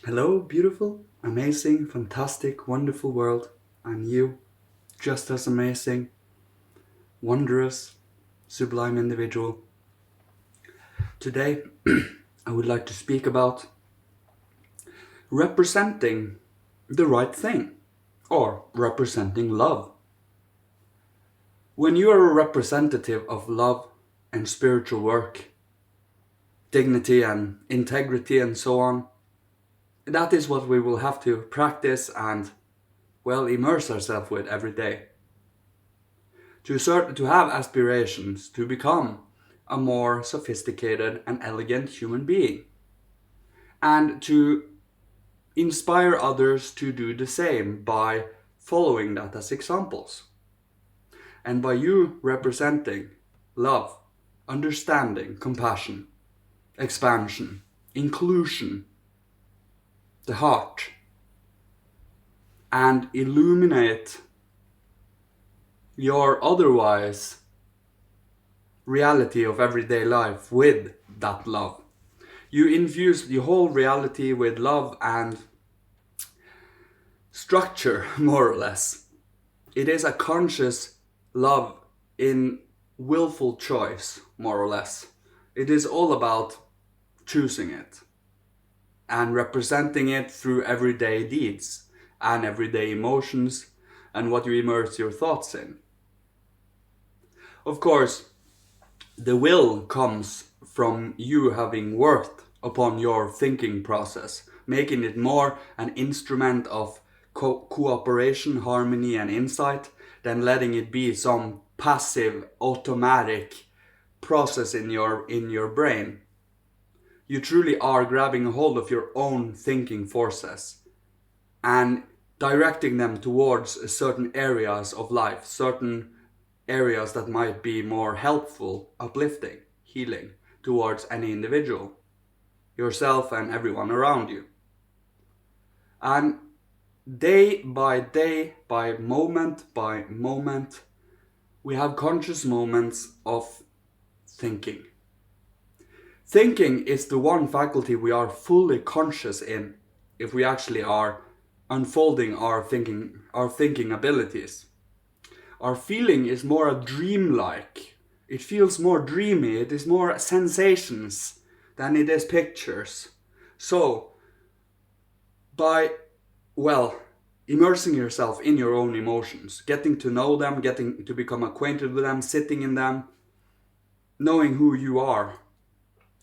Hello, beautiful, amazing, fantastic, wonderful world, and you, just as amazing, wondrous, sublime individual. Today, I would like to speak about representing the right thing, or representing love. When you are a representative of love and spiritual work, dignity and integrity and so on, that is what we will have to practice and, immerse ourselves with every day. To have aspirations to become a more sophisticated and elegant human being, and to inspire others to do the same by following that as examples. And by you representing love, understanding, compassion, expansion, inclusion, the heart, and illuminate your otherwise reality of everyday life with that love. You infuse the whole reality with love and structure, more or less. It is a conscious love in willful choice, more or less. It is all about choosing it and representing it through everyday deeds and everyday emotions and what you immerse your thoughts in. Of course, the will comes from you having worked upon your thinking process, making it more an instrument of cooperation, harmony, and insight than letting it be some passive, automatic process in your brain. You truly are grabbing a hold of your own thinking forces and directing them towards certain areas of life, certain areas that might be more helpful, uplifting, healing towards any individual, yourself and everyone around you. And day, by moment, we have conscious moments of thinking. Thinking is the one faculty we are fully conscious in if we actually are unfolding our thinking abilities. Our feeling is more dreamlike. It feels more dreamy. It is more sensations than it is pictures. So, by, immersing yourself in your own emotions, getting to know them, getting to become acquainted with them, sitting in them, knowing who you are,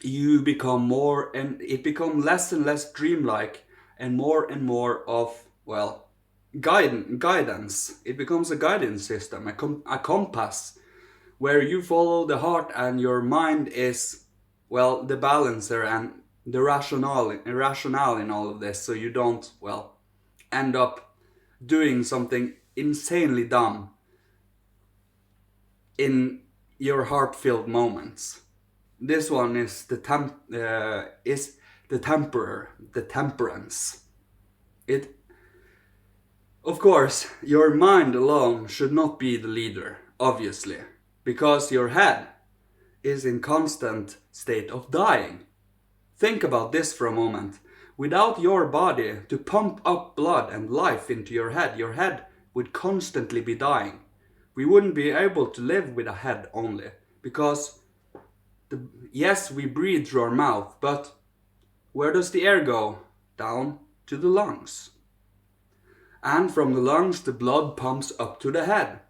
you become more, and it becomes less and less dreamlike and more of, guidance. It becomes a guidance system, a compass where you follow the heart and your mind is, the balancer and the rationale in all of this, so you don't, end up doing something insanely dumb in your heart-filled moments. This one is the temperance. It, of course, your mind alone should not be the leader, obviously, because your head is in constant state of dying. Think about this for a moment. Without your body to pump up blood and life into your head would constantly be dying. We wouldn't be able to live with a head only, because yes, we breathe through our mouth, but where does the air go? Down to the lungs. And from the lungs, the blood pumps up to the head.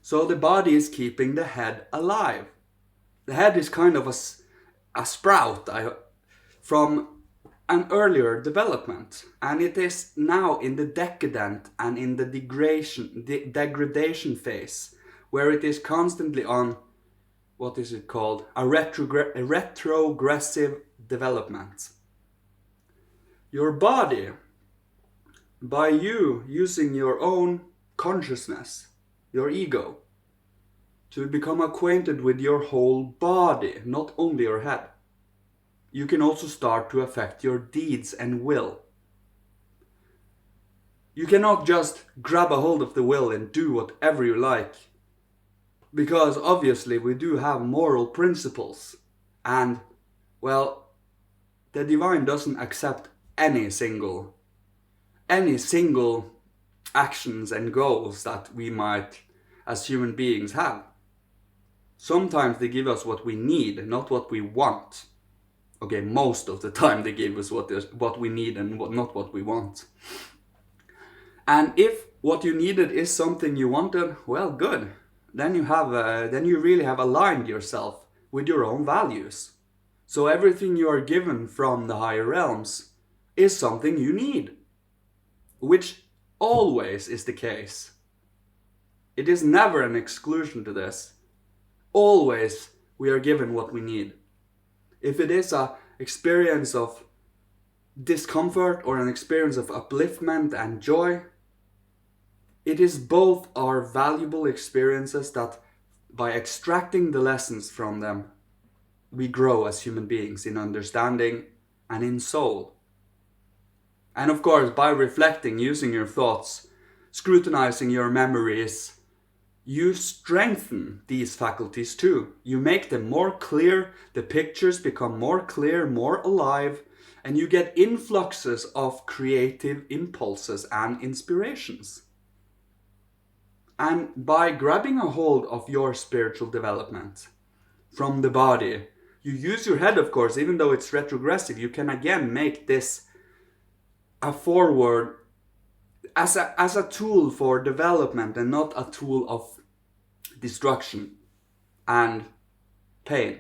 So the body is keeping the head alive. The head is kind of a sprout from an earlier development, and it is now in the decadent and in the degradation phase, where it is constantly on, what is it called, a retrogressive development. Your body, by you using your own consciousness, your ego, to become acquainted with your whole body, not only your head, you can also start to affect your deeds and will. You cannot just grab a hold of the will and do whatever you like, because obviously we do have moral principles, and, the divine doesn't accept any single actions and goals that we might as human beings have. Sometimes they give us what we need, not what we want. Okay, most of the time they give us what we need and not what we want. And if what you needed is something you wanted, well, good. Then you really have aligned yourself with your own values. So everything you are given from the higher realms is something you need, which always is the case. It is never an exclusion to this. Always we are given what we need. If it is an experience of discomfort or an experience of upliftment and joy, it is both our valuable experiences that, by extracting the lessons from them, we grow as human beings in understanding and in soul. And of course, by reflecting, using your thoughts, scrutinizing your memories, you strengthen these faculties too. You make them more clear, the pictures become more clear, more alive, and you get influxes of creative impulses and inspirations. And by grabbing a hold of your spiritual development from the body, you use your head, of course, even though it's retrogressive, you can again make this a forward as a tool for development and not a tool of destruction and pain.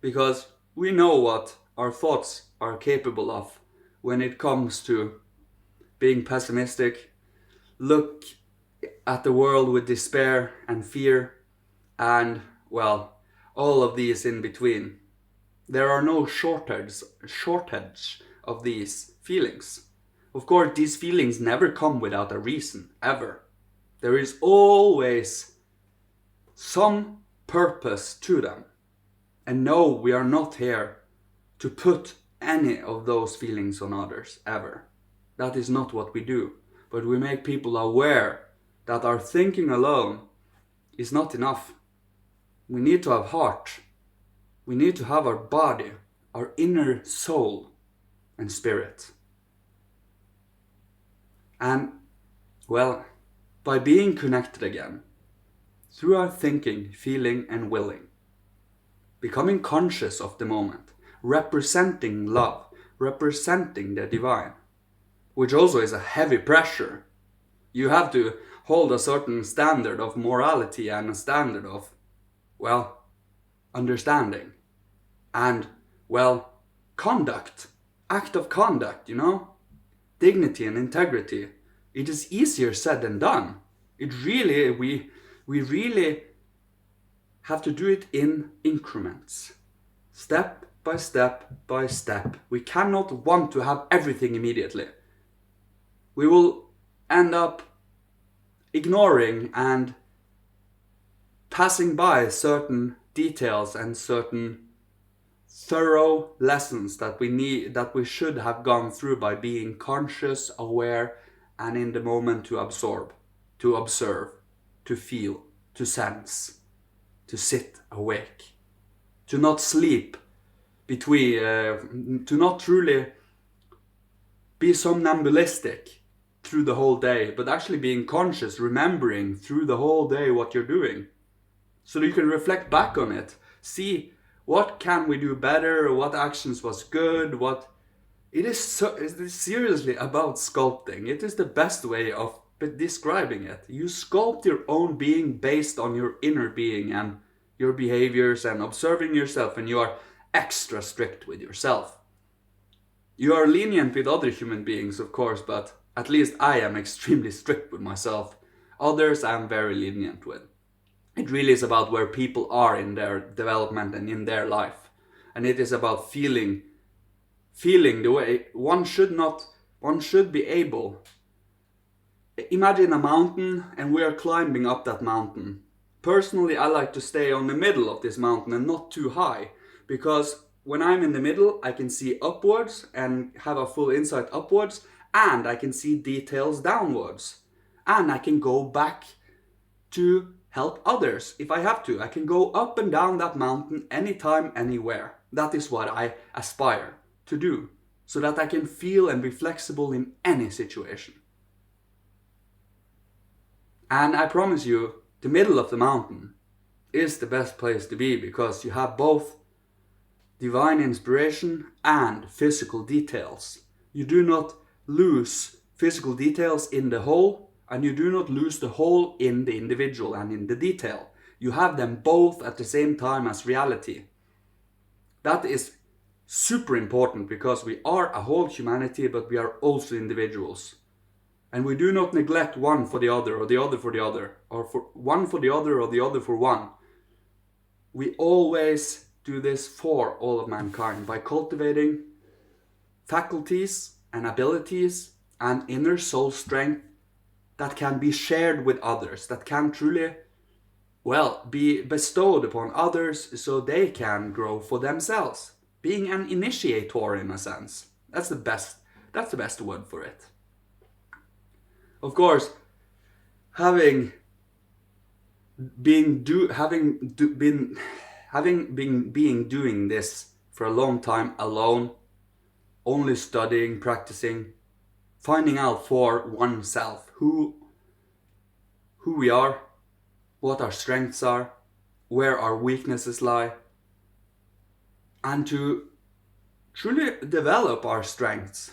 Because we know what our thoughts are capable of when it comes to being pessimistic, look at the world with despair and fear, and, well, all of these in between. There are no shortage of these feelings. Of course, these feelings never come without a reason, ever. There is always some purpose to them. And no, we are not here to put any of those feelings on others, ever. That is not what we do. But we make people aware that our thinking alone is not enough. We need to have heart. We need to have our body, our inner soul and spirit. And, well, by being connected again, through our thinking, feeling and willing, becoming conscious of the moment, representing love, representing the divine, which also is a heavy pressure. You have to hold a certain standard of morality and a standard of, well, understanding and, well, conduct, act of conduct, dignity and integrity. It is easier said than done. We really have to do it in increments, step by step by step. We cannot want to have everything immediately. We will end up ignoring and passing by certain details and certain thorough lessons that we should have gone through by being conscious, aware, and in the moment to absorb, to observe, to feel, to sense, to sit awake, to not sleep to not truly be somnambulistic through the whole day, but actually being conscious, remembering through the whole day what you're doing, so that you can reflect back on it, see what can we do better, what actions was good, it is seriously about sculpting. It is the best way of describing it. You sculpt your own being based on your inner being and your behaviors and observing yourself, and you are extra strict with yourself. You are lenient with other human beings, of course, but at least I am extremely strict with myself. Others I am very lenient with. It really is about where people are in their development and in their life. And it is about feeling the way one should be able. Imagine a mountain and we are climbing up that mountain. Personally, I like to stay on the middle of this mountain and not too high, because when I'm in the middle, I can see upwards and have a full insight upwards, and I can see details downwards. And I can go back to help others if I have to. I can go up and down that mountain anytime, anywhere. That is what I aspire. to do, so that I can feel and be flexible in any situation. And I promise you, the middle of the mountain is the best place to be, because you have both divine inspiration and physical details. You do not lose physical details in the whole, and you do not lose the whole in the individual and in the detail. You have them both at the same time as reality. That is super important, because we are a whole humanity, but we are also individuals. And we do not neglect one for the other, or the other for the other, or for one for the other, or the other for one. We always do this for all of mankind by cultivating faculties and abilities and inner soul strength that can be shared with others, that can truly, be bestowed upon others so they can grow for themselves. Being an initiator, in a sense. That's the best word for it. Of course, having been doing this for a long time alone, only studying, practicing, finding out for oneself who we are, what our strengths are, where our weaknesses lie, and to truly develop our strengths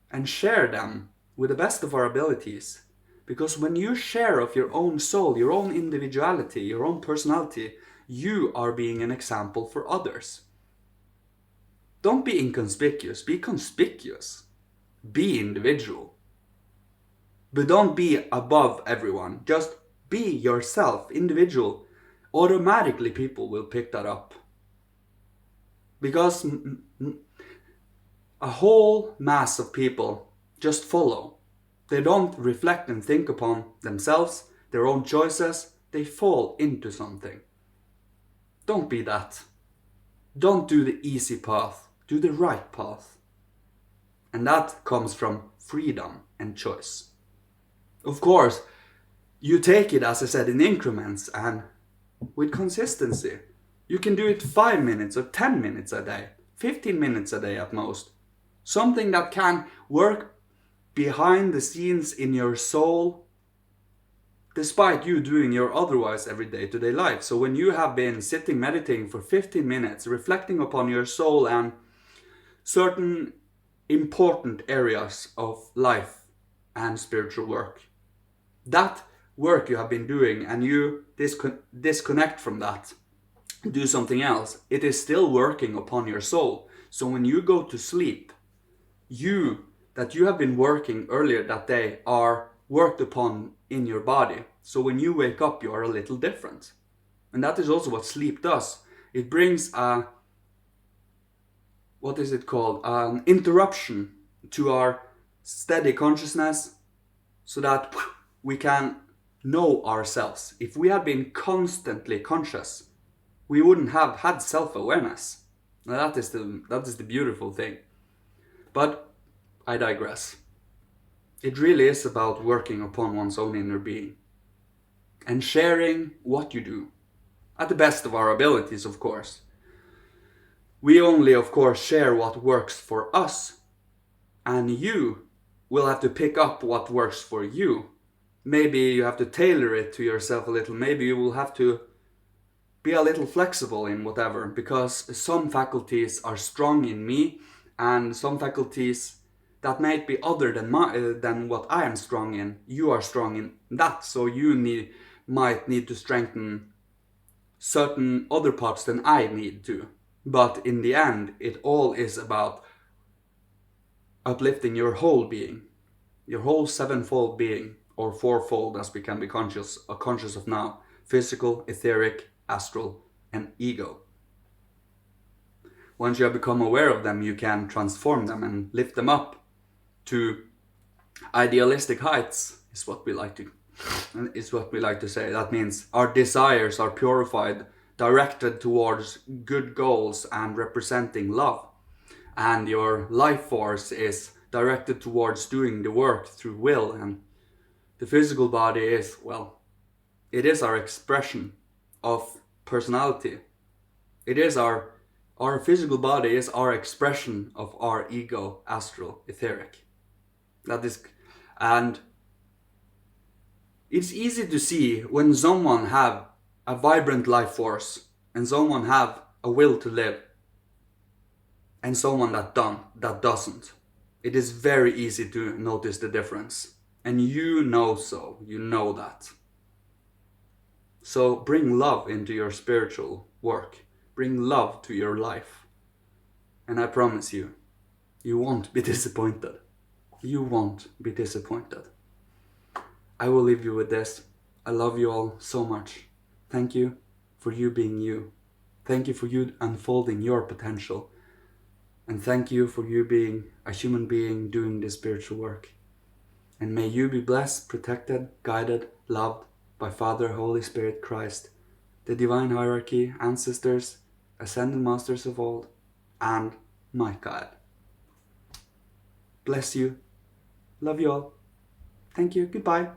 and share them with the best of our abilities. Because when you share of your own soul, your own individuality, your own personality, you are being an example for others. Don't be inconspicuous, be conspicuous. Be individual. But don't be above everyone. Just be yourself, individual. Automatically people will pick that up. Because a whole mass of people just follow. They don't reflect and think upon themselves, their own choices. They fall into something. Don't be that. Don't do the easy path. Do the right path. And that comes from freedom and choice. Of course, you take it, as I said, in increments and with consistency. You can do it 5 minutes or 10 minutes a day, 15 minutes a day at most. Something that can work behind the scenes in your soul, despite you doing your otherwise every day-to-day life. So when you have been sitting meditating for 15 minutes, reflecting upon your soul and certain important areas of life and spiritual work, that work you have been doing, and you disconnect from that, do something else, it is still working upon your soul. So when you go to sleep, that you have been working earlier that day are worked upon in your body. So when you wake up, you are a little different. And that is also what sleep does. It brings an interruption to our steady consciousness, so that we can know ourselves. If we had been constantly conscious, we wouldn't have had self-awareness. Now that is the beautiful thing. But I digress. It really is about working upon one's own inner being and sharing what you do at the best of our abilities, of course. We only, of course, share what works for us, and you will have to pick up what works for you. Maybe you have to tailor it to yourself a little. Maybe you will have to be a little flexible in whatever, because some faculties are strong in me, and some faculties that might be other than what I am strong in, you are strong in that. So you might need to strengthen certain other parts than I need to. But in the end, it all is about uplifting your whole being, your whole sevenfold being, or fourfold as we can be conscious of now: physical, etheric, astral, and ego. Once you have become aware of them, you can transform them and lift them up to idealistic heights, is what we like to say. That means our desires are purified, directed towards good goals and representing love. And your life force is directed towards doing the work through will. And the physical body is, it is our expression of personality. It is our Our physical body is our expression of our ego, astral, etheric. That is, and it's easy to see when someone have a vibrant life force and someone have a will to live and someone that doesn't. It is very easy to notice the difference. And you know that. So bring love into your spiritual work. Bring love to your life. And I promise you, you won't be disappointed. You won't be disappointed. I will leave you with this. I love you all so much. Thank you for you being you. Thank you for you unfolding your potential. And thank you for you being a human being doing this spiritual work. And may you be blessed, protected, guided, loved by Father, Holy Spirit, Christ, the divine hierarchy, ancestors, ascended masters of old, and my God. Bless you. Love you all. Thank you. Goodbye.